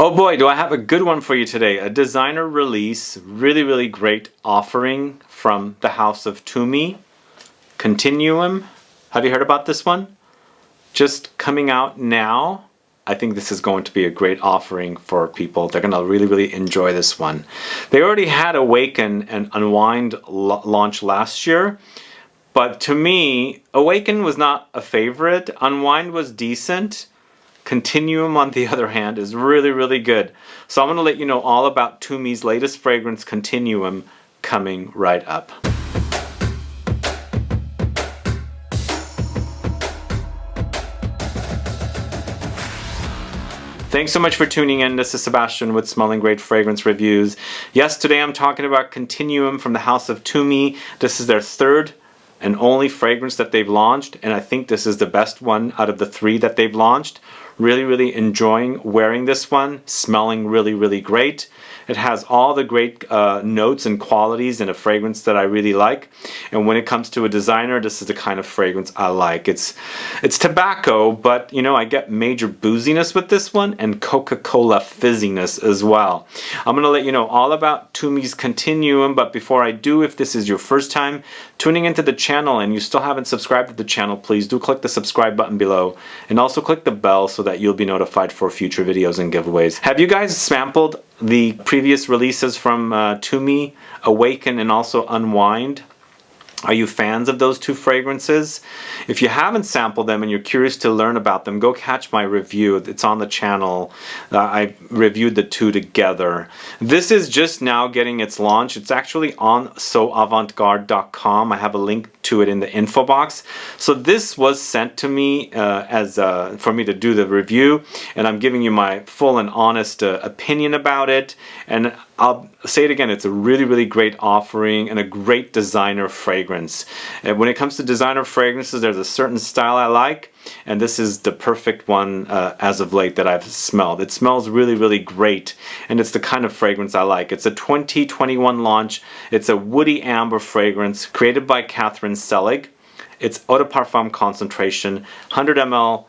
Oh boy, do I have a good one for you today. A designer release, really great offering from the house of Tumi Continuum. Have you heard about this one? Just coming out now. I think this is going to be a great offering for people. They're going to really enjoy this one. They already had Awaken and Unwind launch last year. But to me, Awaken was not a favorite. Unwind was decent. Continuum, on the other hand, is really good. So I'm going to let you know all about Tumi's latest fragrance, Continuum, coming right up. Thanks so much for tuning in. This is Sebastian with Smelling Great Fragrance Reviews. Yes, today I'm talking about Continuum from the house of Tumi. This is their third and only fragrance that they've launched, and I think this is the best one out of the three that they've launched. Really enjoying wearing this one, smelling really great. It has all the great notes and qualities in a fragrance that I really like. And when it comes to a designer, this is the kind of fragrance I like. It's tobacco, but you know, I get major booziness with this one and Coca-Cola fizziness as well. I'm going to let you know all about Tumi's Continuum, but before I do, if this is your first time tuning into the channel and you still haven't subscribed to the channel, please do click the subscribe button below and also click the bell so that you'll be notified for future videos and giveaways. Have you guys sampled the previous releases from Tumi, Awaken and also Unwind? Are you fans of those two fragrances? If you haven't sampled them and you're curious to learn about them, go catch my review. It's on the channel. I reviewed the two together. This is just now getting its launch. It's actually on soavantgarde.com. I have a link to it in the info box. So this was sent to me for me to do the review, and I'm giving you my full and honest opinion about it. And I'll say it again, it's a really great offering and a great designer fragrance. And when it comes to designer fragrances, there's a certain style I like, and this is the perfect one as of late that I've smelled. It smells really great, and it's the kind of fragrance I like. It's a 2021 launch. It's a woody amber fragrance created by Catherine Selig. It's eau de parfum concentration, 100 ml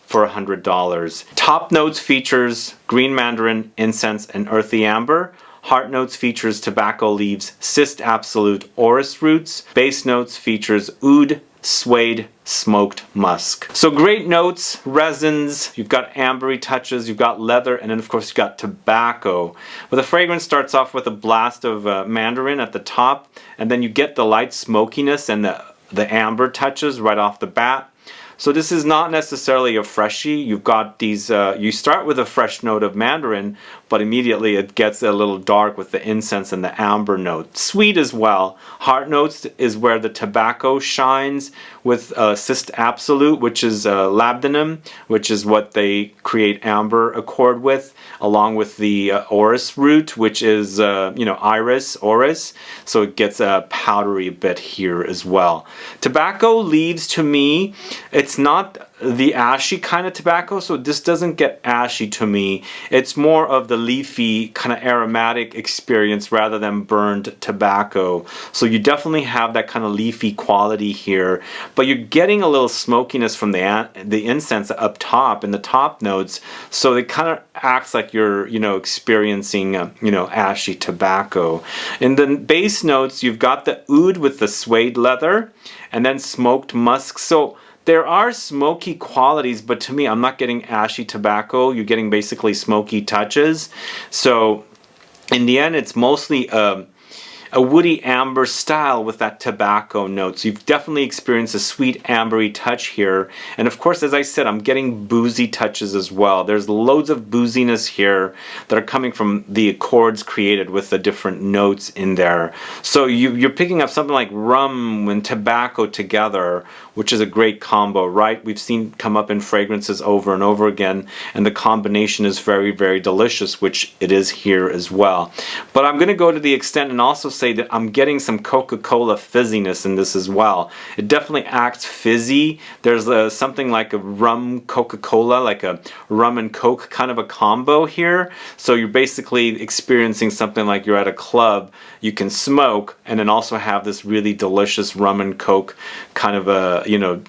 for $100. Top notes features green mandarin, incense, and earthy amber. Heart notes features tobacco leaves, cyst absolute, orris roots. Base notes features oud, suede, smoked musk. So great notes, resins, you've got ambery touches, you've got leather, and then of course you've got tobacco. But the fragrance starts off with a blast of mandarin at the top, and then you get the light smokiness and the amber touches right off the bat. So this is not necessarily a freshie. You've got these, you start with a fresh note of mandarin, but immediately it gets a little dark with the incense and the amber note. Sweet as well. Heart notes is where the tobacco shines with cyst absolute, which is labdanum, which is what they create amber accord with, along with the orris root, which is, iris, orris. So it gets a powdery bit here as well. Tobacco leaves, to me, it's not the ashy kind of tobacco, so this doesn't get ashy to me. It's more of the leafy kind of aromatic experience rather than burned tobacco. So you definitely have that kind of leafy quality here, but you're getting a little smokiness from the incense up top in the top notes, so it kind of acts like you're experiencing ashy tobacco. In the base notes, you've got the oud with the suede leather and then smoked musk. So there are smoky qualities, but to me, I'm not getting ashy tobacco. You're getting basically smoky touches. So in the end, it's mostly a woody amber style with that tobacco note. So you've definitely experienced a sweet ambery touch here. And of course, as I said, I'm getting boozy touches as well. There's loads of booziness here that are coming from the accords created with the different notes in there. So you're picking up something like rum and tobacco together, which is a great combo, right? We've seen come up in fragrances over and over again, and the combination is very delicious, which it is here as well. But I'm going to go to the extent and also say that I'm getting some Coca-Cola fizziness in this as well. It definitely acts fizzy. There's something like a rum Coca-Cola, like a rum and Coke kind of a combo here. So you're basically experiencing something like you're at a club, you can smoke, and then also have this really delicious rum and Coke kind of a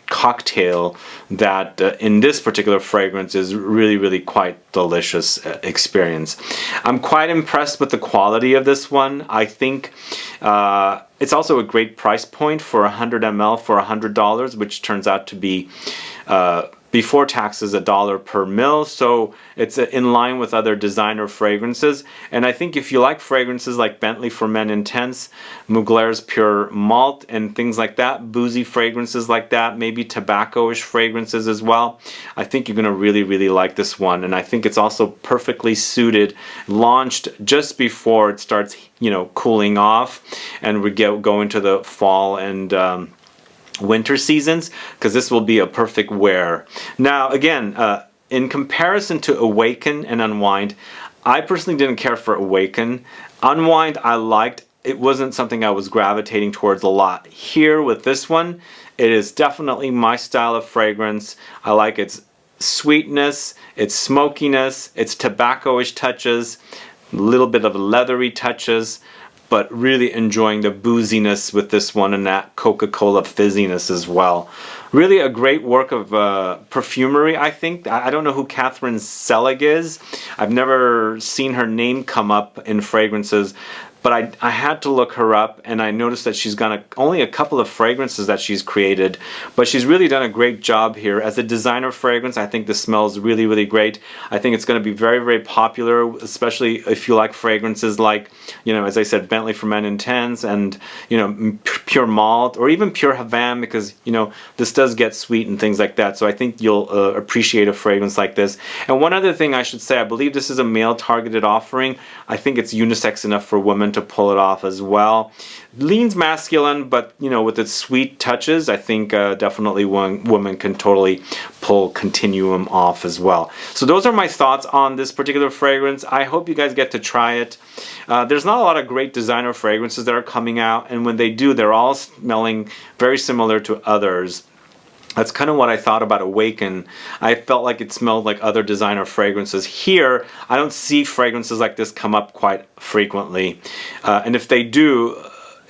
cocktail that in this particular fragrance is really quite delicious experience. I'm quite impressed with the quality of this one. I think it's also a great price point for 100 ml for $100, which turns out to be before taxes $1 per mil, so it's in line with other designer fragrances. And I think if you like fragrances like Bentley For Men Intense, Mugler's Pure Malt, and things like that, Boozy fragrances like that, maybe tobacco-ish fragrances as well, I think you're going to really like this one. And I think it's also perfectly suited, launched just before it starts cooling off and we go into the fall and winter seasons, because this will be a perfect wear. Now again, in comparison to Awaken and Unwind, I personally didn't care for Awaken. Unwind I liked. It wasn't something I was gravitating towards a lot. Here with this one, it is definitely my style of fragrance. I like its sweetness, its smokiness, its tobacco-ish touches, a little bit of leathery touches, but really enjoying the booziness with this one and that Coca-Cola fizziness as well. Really a great work of perfumery, I think. I don't know who Catherine Selig is. I've never seen her name come up in fragrances, but I had to look her up, and I noticed that she's got only a couple of fragrances that she's created, but she's really done a great job here. As a designer fragrance, I think this smells really great. I think it's going to be very popular, especially if you like fragrances like, as I said, Bentley For Men Intense and, Pure Malt, or even Pure Havane, because, this does get sweet and things like that. So I think you'll appreciate a fragrance like this. And one other thing I should say, I believe this is a male-targeted offering. I think it's unisex enough for women to pull it off as well. Leans masculine, but with its sweet touches, I think definitely one woman can totally pull Continuum off as well. So those are my thoughts on this particular fragrance. I hope you guys get to try it. There's not a lot of great designer fragrances that are coming out, and when they do, they're all smelling very similar to others. That's kind of what I thought about Awaken. I felt like it smelled like other designer fragrances. Here, I don't see fragrances like this come up quite frequently. And if they do,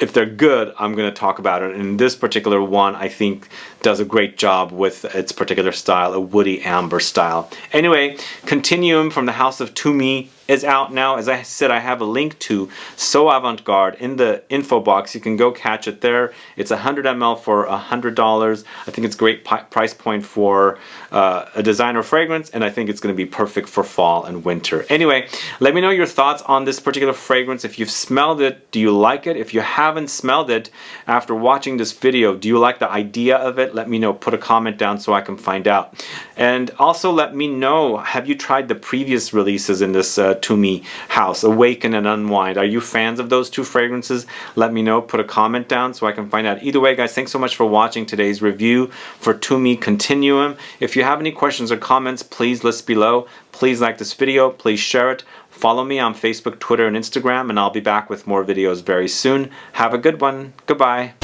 if they're good, I'm going to talk about it. And this particular one, I think, does a great job with its particular style, a woody amber style. Anyway, Continuum from the house of Tumi is out now. As I said, I have a link to So Avant-Garde in the info box. You can go catch it there. It's 100 ml for $100. I think it's a great price point for a designer fragrance, and I think it's going to be perfect for fall and winter. Anyway, let me know your thoughts on this particular fragrance. If you've smelled it, do you like it? If you haven't smelled it after watching this video, do you like the idea of it? Let me know. Put a comment down so I can find out. And also let me know, have you tried the previous releases in this Tumi house, Awaken and Unwind? Are you fans of those two fragrances? Let me know. Put a comment down so I can find out. Either way, guys, thanks so much for watching today's review for Tumi Continuum. If you have any questions or comments, please list below. Please like this video. Please share it. Follow me on Facebook, Twitter, and Instagram, and I'll be back with more videos very soon. Have a good one. Goodbye.